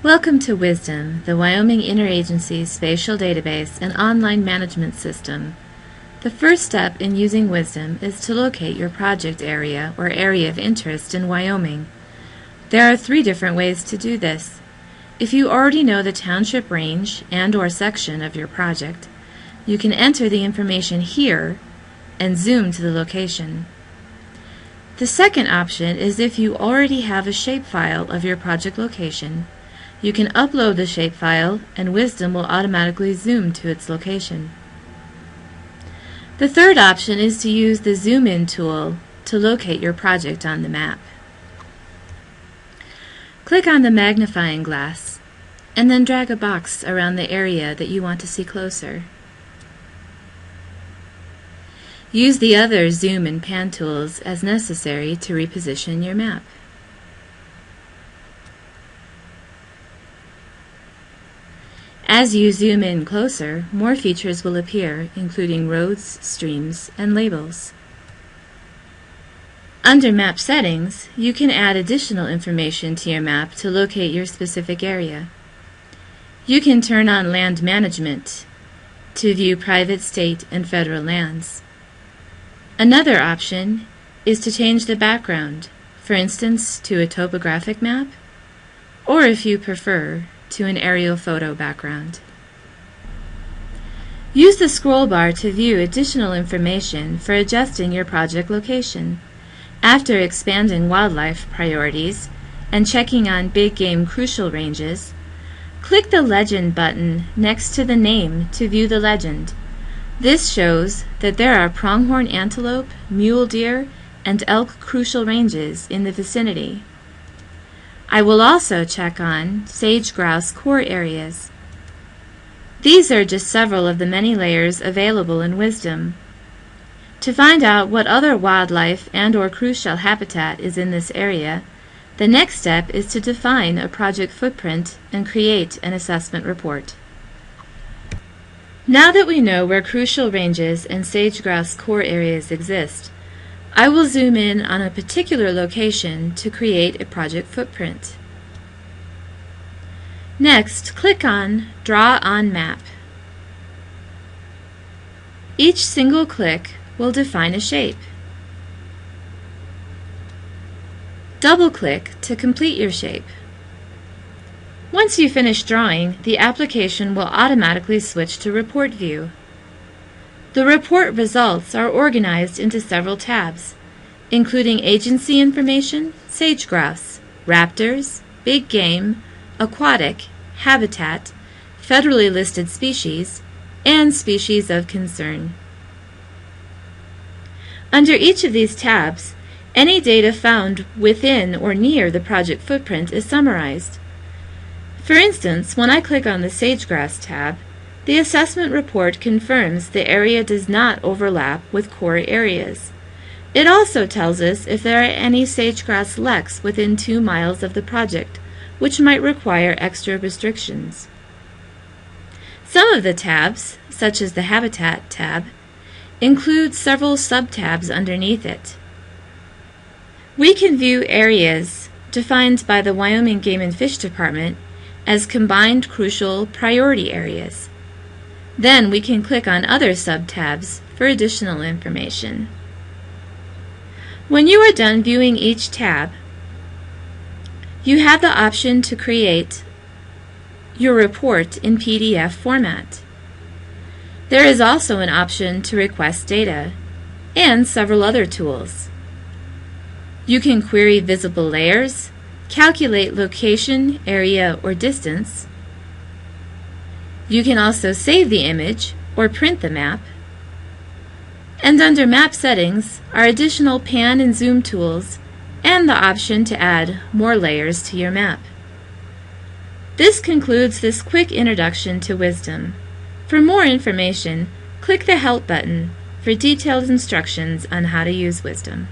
Welcome to WISDOM, the Wyoming Interagency Spatial Database and Online Management System. The first step in using WISDOM is to locate your project area or area of interest in Wyoming. There are 3 different ways to do this. If you already know the township range and/or section of your project, you can enter the information here and zoom to the location. The second option is if you already have a shapefile of your project location. You can upload the shapefile and WISDOM will automatically zoom to its location. The third option is to use the Zoom In tool to locate your project on the map. Click on the magnifying glass and then drag a box around the area that you want to see closer. Use the other zoom and pan tools as necessary to reposition your map. As you zoom in closer, more features will appear, including roads, streams, and labels. Under Map Settings, you can add additional information to your map to locate your specific area. You can turn on Land Management to view private, state, and federal lands. Another option is to change the background, for instance, to a topographic map, or if you prefer, to an aerial photo background. Use the scroll bar to view additional information for adjusting your project location. After expanding wildlife priorities and checking on big game crucial ranges, click the Legend button next to the name to view the legend. This shows that there are pronghorn antelope, mule deer, and elk crucial ranges in the vicinity. I will also check on sage-grouse core areas. These are just several of the many layers available in WISDOM. To find out what other wildlife and/or crucial habitat is in this area, the next step is to define a project footprint and create an assessment report. Now that we know where crucial ranges and sage-grouse core areas exist, I will zoom in on a particular location to create a project footprint. Next, click on Draw on Map. Each single click will define a shape. Double-click to complete your shape. Once you finish drawing, the application will automatically switch to Report View. The report results are organized into several tabs, including agency information, sage-grouse, raptors, big game, aquatic, habitat, federally listed species, and species of concern. Under each of these tabs, any data found within or near the project footprint is summarized. For instance, when I click on the sage-grouse tab, the assessment report confirms the area does not overlap with core areas. It also tells us if there are any sage-grouse leks within 2 miles of the project, which might require extra restrictions. Some of the tabs, such as the Habitat tab, include several sub-tabs underneath it. We can view areas defined by the Wyoming Game and Fish Department as combined crucial priority areas. Then we can click on other sub-tabs for additional information. When you are done viewing each tab, you have the option to create your report in PDF format. There is also an option to request data and several other tools. You can query visible layers, calculate location, area, or distance. You can also save the image or print the map. And under Map Settings are additional pan and zoom tools and the option to add more layers to your map. This concludes this quick introduction to WISDOM. For more information, click the Help button for detailed instructions on how to use WISDOM.